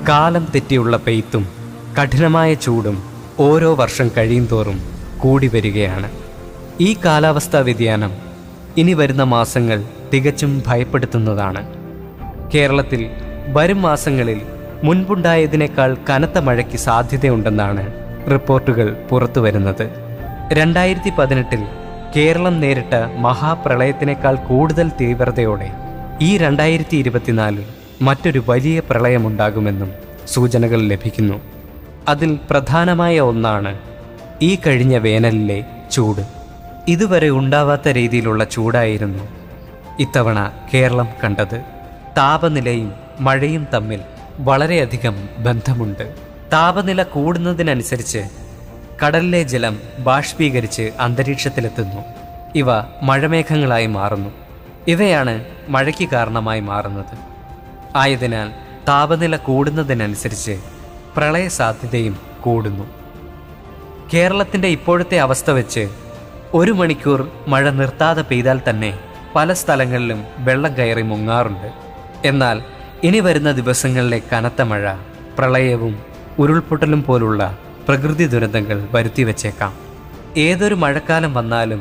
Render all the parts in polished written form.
കാലം തെറ്റിയുള്ള പെയ്ത്തും കഠിനമായ ചൂടും ഓരോ വർഷം കഴിയുന്തോറും കൂടി വരികയാണ്. ഈ കാലാവസ്ഥാ വ്യതിയാനം ഇനി വരുന്ന മാസങ്ങൾ തികച്ചും ഭയപ്പെടുത്തുന്നതാണ്. കേരളത്തിൽ വരും മാസങ്ങളിൽ മുൻപുണ്ടായതിനേക്കാൾ കനത്ത മഴയ്ക്ക് സാധ്യതയുണ്ടെന്നാണ് റിപ്പോർട്ടുകൾ പുറത്തുവരുന്നത്. 2018 കേരളം നേരിട്ട മഹാപ്രളയത്തിനേക്കാൾ കൂടുതൽ തീവ്രതയോടെ ഈ 2024 മറ്റൊരു വലിയ പ്രളയമുണ്ടാകുമെന്നും സൂചനകൾ ലഭിക്കുന്നു. അതിൽ പ്രധാനമായ ഒന്നാണ് ഈ കഴിഞ്ഞ വേനലിലെ ചൂട്. ഇതുവരെ ഉണ്ടാവാത്ത രീതിയിലുള്ള ചൂടായിരുന്നു ഇത്തവണ കേരളം കണ്ടത്. താപനിലയും മഴയും തമ്മിൽ വളരെയധികം ബന്ധമുണ്ട്. താപനില കൂടുന്നതിനനുസരിച്ച് കടലിലെ ജലം ബാഷ്പീകരിച്ച് അന്തരീക്ഷത്തിലെത്തുന്നു. ഇവ മഴമേഘങ്ങളായി മാറുന്നു. ഇവയാണ് മഴയ്ക്ക് കാരണമായി മാറുന്നത്. ആയതിനാൽ താപനില കൂടുന്നതിനനുസരിച്ച് പ്രളയ സാധ്യതയും കൂടുന്നു. കേരളത്തിൻ്റെ ഇപ്പോഴത്തെ അവസ്ഥ വെച്ച് 1 മണിക്കൂർ മഴ നിർത്താതെ പെയ്താൽ തന്നെ പല സ്ഥലങ്ങളിലും വെള്ളം കയറി മുങ്ങാറുണ്ട്. എന്നാൽ ഇനി വരുന്ന ദിവസങ്ങളിലെ കനത്ത മഴ പ്രളയവും ഉരുൾപൊട്ടലും പോലുള്ള പ്രകൃതി ദുരന്തങ്ങൾ വരുത്തിവെച്ചേക്കാം. ഏതൊരു മഴക്കാലം വന്നാലും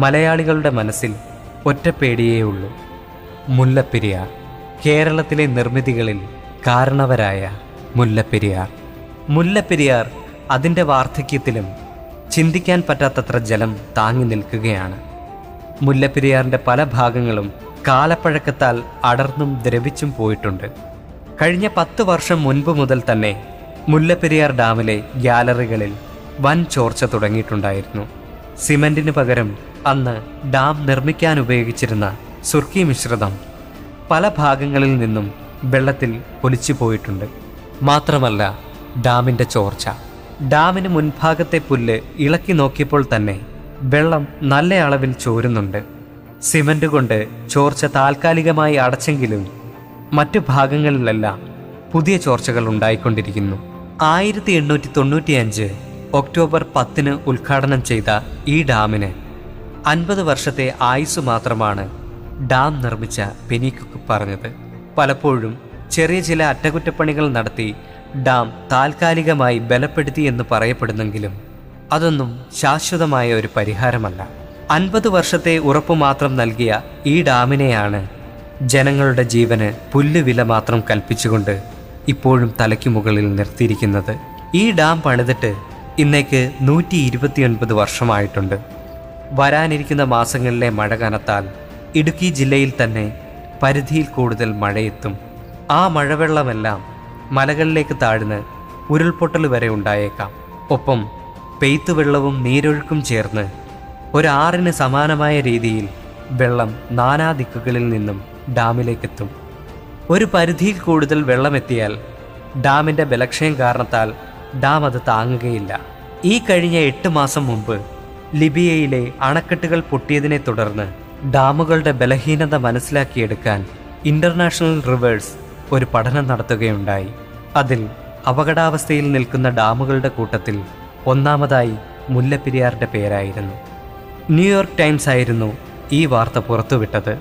മലയാളികളുടെ മനസ്സിൽ ഒറ്റപ്പേടിയേ ഉള്ളൂ: മുല്ലപ്പെരിയാർ. കേരളത്തിലെ നിർമ്മിതികളിൽ കാരണവരായ മുല്ലപ്പെരിയാർ. മുല്ലപ്പെരിയാർ അതിൻ്റെ വാർദ്ധക്യത്തിലും ചിന്തിക്കാൻ പറ്റാത്തത്ര ജലം താങ്ങി നിൽക്കുകയാണ്. മുല്ലപ്പെരിയാറിൻ്റെ പല ഭാഗങ്ങളും കാലപ്പഴക്കത്താൽ അടർന്നും ദ്രവിച്ചും പോയിട്ടുണ്ട്. കഴിഞ്ഞ 10 വർഷം മുൻപ് മുതൽ തന്നെ മുല്ലപ്പെരിയാർ ഡാമിലെ ഗ്യാലറികളിൽ വൻ ചോർച്ച തുടങ്ങിയിട്ടുണ്ടായിരുന്നു. സിമന്റിന് പകരം അന്ന് ഡാം നിർമ്മിക്കാൻ ഉപയോഗിച്ചിരുന്ന സുർക്കി മിശ്രിതം പല ഭാഗങ്ങളിൽ നിന്നും വെള്ളത്തിൽ ഒലിച്ചു പോയിട്ടുണ്ട്. മാത്രമല്ല, ഡാമിൻ്റെ ചോർച്ച. ഡാമിന് മുൻഭാഗത്തെ പുല്ല് ഇളക്കി നോക്കിയപ്പോൾ തന്നെ വെള്ളം നല്ല അളവിൽ ചോരുന്നുണ്ട്. സിമന്റ് കൊണ്ട് ചോർച്ച താൽക്കാലികമായി അടച്ചെങ്കിലും മറ്റു ഭാഗങ്ങളിലെല്ലാം പുതിയ ചോർച്ചകൾ ഉണ്ടായിക്കൊണ്ടിരിക്കുന്നു. 1895 ഒക്ടോബർ 10 ഉദ്ഘാടനം ചെയ്ത ഈ ഡാമിന് 50 വർഷത്തെ ആയുസ് മാത്രമാണ് ഡാം നിർമ്മിച്ച പെനിക്കുക്ക് പറഞ്ഞത്. പലപ്പോഴും ചെറിയ ചില അറ്റകുറ്റപ്പണികൾ നടത്തി ഡാം താൽക്കാലികമായി ബലപ്പെടുത്തി എന്ന് പറയപ്പെടുന്നെങ്കിലും അതൊന്നും ശാശ്വതമായ ഒരു പരിഹാരമല്ല. 50 വർഷത്തെ ഉറപ്പ് മാത്രം നൽകിയ ഈ ഡാമിനെയാണ് ജനങ്ങളുടെ ജീവന് പുല്ലുവില മാത്രം കൽപ്പിച്ചുകൊണ്ട് ഇപ്പോഴും തലയ്ക്ക് മുകളിൽ നിർത്തിയിരിക്കുന്നത്. ഈ ഡാം പണിതിട്ട് ഇന്നേക്ക് 129 വർഷമായിട്ടുണ്ട്. വരാനിരിക്കുന്ന മാസങ്ങളിലെ മഴ കനത്താൽ ഇടുക്കി ജില്ലയിൽ തന്നെ പരിധിയിൽ കൂടുതൽ മഴയെത്തും. ആ മഴവെള്ളമെല്ലാം മലകളിലേക്ക് താഴ്ന്ന് ഉരുൾപൊട്ടൽ വരെ ഉണ്ടായേക്കാം. ഒപ്പം പെയ്ത്തുവെള്ളവും നീരൊഴുക്കും ചേർന്ന് ഒരാറിന് സമാനമായ രീതിയിൽ വെള്ളം നാനാദിക്കുകളിൽ നിന്നും ഡാമിലേക്കെത്തും. ഒരു പരിധിയിൽ കൂടുതൽ വെള്ളമെത്തിയാൽ ഡാമിൻ്റെ ബലക്ഷയം കാരണത്താൽ ഡാം അത് താങ്ങുകയില്ല. ഈ കഴിഞ്ഞ 8 മാസം മുമ്പ് ലിബിയയിലെ അണക്കെട്ടുകൾ പൊട്ടിയതിനെ തുടർന്ന് ഡാമുകളുടെ ബലഹീനത മനസ്സിലാക്കിയെടുക്കാൻ ഇന്റർനാഷണൽ റിവേഴ്സ് ഒരു പഠനം നടത്തുകയുണ്ടായി. അതിൽ അപകടാവസ്ഥയിൽ നിൽക്കുന്ന ഡാമുകളുടെ കൂട്ടത്തിൽ ഒന്നാമതായി മുല്ലപ്പെരിയാറിൻ്റെ പേരായിരുന്നു. ന്യൂയോർക്ക് ടൈംസ് ആയിരുന്നു ഈ വാർത്ത പുറത്തുവിട്ടത്.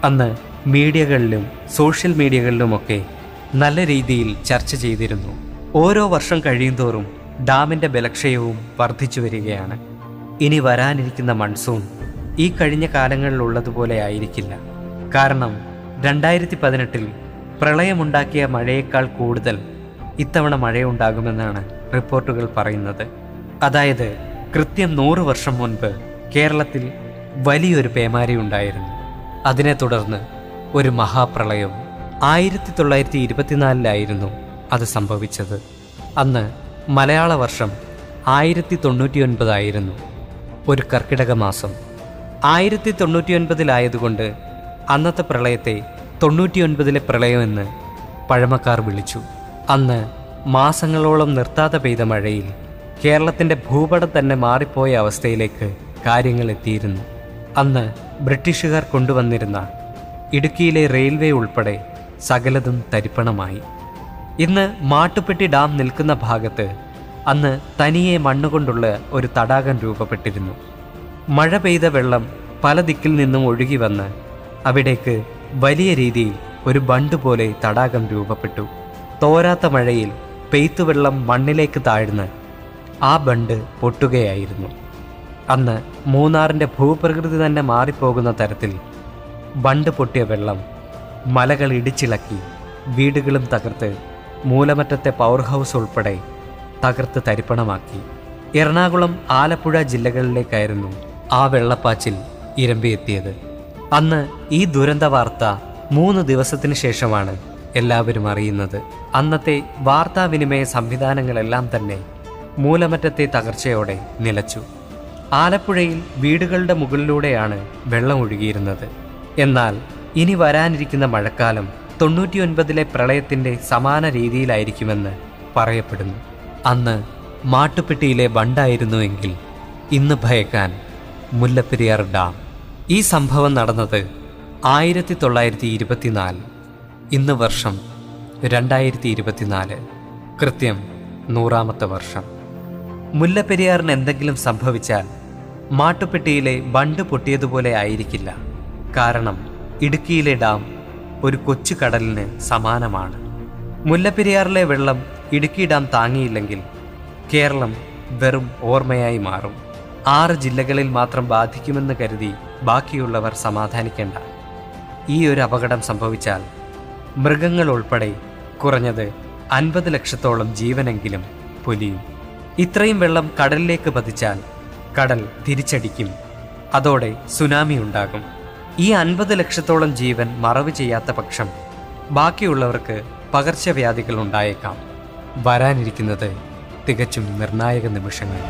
അന്ന് മീഡിയകളിലും സോഷ്യൽ മീഡിയകളിലുമൊക്കെ നല്ല രീതിയിൽ ചർച്ച ചെയ്തിരുന്നു. ഓരോ വർഷം കഴിയുന്തോറും ഡാമിൻ്റെ ബലക്ഷയവും വർദ്ധിച്ചു വരികയാണ്. ഇനി വരാനിരിക്കുന്ന മൺസൂൺ ഈ കഴിഞ്ഞ കാലങ്ങളിലുള്ളതുപോലെ ആയിരിക്കില്ല. കാരണം 2018 പ്രളയമുണ്ടാക്കിയ മഴയേക്കാൾ കൂടുതൽ ഇത്തവണ മഴയുണ്ടാകുമെന്നാണ് റിപ്പോർട്ടുകൾ പറയുന്നത്. അതായത് കൃത്യം 100 വർഷം മുൻപ് കേരളത്തിൽ വലിയൊരു പേമാരി ഉണ്ടായിരുന്നു. അതിനെ തുടർന്ന് ഒരു മഹാപ്രളയവും. 1924 അത് സംഭവിച്ചത്. അന്ന് മലയാള വർഷം 1099 ഒരു കർക്കിടക മാസം. 1099 അന്നത്തെ പ്രളയത്തെ 99 പ്രളയമെന്ന് പഴമക്കാർ വിളിച്ചു. അന്ന് മാസങ്ങളോളം നിർത്താതെ പെയ്ത മഴയിൽ കേരളത്തിൻ്റെ ഭൂപടം തന്നെ മാറിപ്പോയ അവസ്ഥയിലേക്ക് കാര്യങ്ങൾ എത്തിയിരുന്നു. അന്ന് ബ്രിട്ടീഷുകാർ കൊണ്ടുവന്നിരുന്ന ഇടുക്കിയിലെ റെയിൽവേ ഉൾപ്പെടെ സകലതും തരിപ്പണമായി. ഇന്ന് മാട്ടുപ്പെട്ടി ഡാം നിൽക്കുന്ന ഭാഗത്ത് അന്ന് തനിയെ മണ്ണുകൊണ്ടുള്ള ഒരു തടാകം രൂപപ്പെട്ടിരുന്നു. മഴ പെയ്ത വെള്ളം പല ദിക്കിൽ നിന്നും ഒഴുകി വന്ന് അവിടേക്ക് വലിയ രീതിയിൽ ഒരു ബണ്ട് പോലെ തടാകം രൂപപ്പെട്ടു. തോരാത്ത മഴയിൽ പെയ്ത്തുവെള്ളം മണ്ണിലേക്ക് താഴ്ന്ന് ആ ബണ്ട് പൊട്ടുകയായിരുന്നു. അന്ന് മൂന്നാറിൻ്റെ ഭൂപ്രകൃതി തന്നെ മാറിപ്പോകുന്ന തരത്തിൽ ബണ്ട് പൊട്ടിയ വെള്ളം മലകൾ ഇടിച്ചിളക്കി വീടുകളും തകർത്ത് മൂലമറ്റത്തെ പവർ ഹൗസ് ഉൾപ്പെടെ തകർത്ത് തരിപ്പണമാക്കി. എറണാകുളം, ആലപ്പുഴ ജില്ലകളിലേക്കായിരുന്നു ആ വെള്ളപ്പാച്ചിൽ ഇരമ്പിയെത്തിയത്. അന്ന് ഈ ദുരന്ത വാർത്ത 3 ദിവസത്തിന് ശേഷമാണ് എല്ലാവരും അറിയുന്നത്. അന്നത്തെ വാർത്താവിനിമയ സംവിധാനങ്ങളെല്ലാം തന്നെ മൂലമറ്റത്തെ തകർച്ചയോടെ നിലച്ചു. ആലപ്പുഴയിൽ വീടുകളുടെ മുകളിലൂടെയാണ് വെള്ളം ഒഴുകിയിരുന്നത്. എന്നാൽ ഇനി വരാനിരിക്കുന്ന മഴക്കാലം 99 പ്രളയത്തിൻ്റെ സമാന രീതിയിലായിരിക്കുമെന്ന് പറയപ്പെടുന്നു. അന്ന് മാട്ടുപ്പെട്ടിയിലെ ബണ്ടായിരുന്നുവെങ്കിൽ ഇന്ന് ഭയക്കാൻ മുല്ലപ്പെരിയാർ ഡാം. ഈ സംഭവം നടന്നത് 1924. ഇന്ന് വർഷം 2024. കൃത്യം 100ാമത്തെ വർഷം. മുല്ലപ്പെരിയാറിന് എന്തെങ്കിലും സംഭവിച്ചാൽ മാട്ടുപ്പെട്ടിയിലെ ബണ്ട് പൊട്ടിയതുപോലെ ആയിരിക്കില്ല. കാരണം ഇടുക്കിയിലെ ഡാം ഒരു കൊച്ചു കടലിന് സമാനമാണ്. മുല്ലപ്പെരിയാറിലെ വെള്ളം ഇടുക്കി ഡാം താങ്ങിയില്ലെങ്കിൽ കേരളം വെറും ഓർമ്മയായി മാറും. 6 ജില്ലകളിൽ മാത്രം ബാധിക്കുമെന്ന് കരുതി ബാക്കിയുള്ളവർ സമാധാനിക്കേണ്ട. ഈ ഒരു അപകടം സംഭവിച്ചാൽ മൃഗങ്ങൾ ഉൾപ്പെടെ കുറഞ്ഞത് 50 ലക്ഷത്തോളം ജീവനെങ്കിലും പൊലിയും. ഇത്രയും വെള്ളം കടലിലേക്ക് പതിച്ചാൽ കടൽ തിരിച്ചടിക്കും. അതോടെ സുനാമി ഉണ്ടാകും. ഈ 50 ലക്ഷത്തോളം ജീവൻ മറവ് ചെയ്യാത്ത പക്ഷം ബാക്കിയുള്ളവർക്ക് പകർച്ചവ്യാധികൾ ഉണ്ടായേക്കാം. വരാനിരിക്കുന്നത് തികച്ചും നിർണായക നിമിഷങ്ങൾ.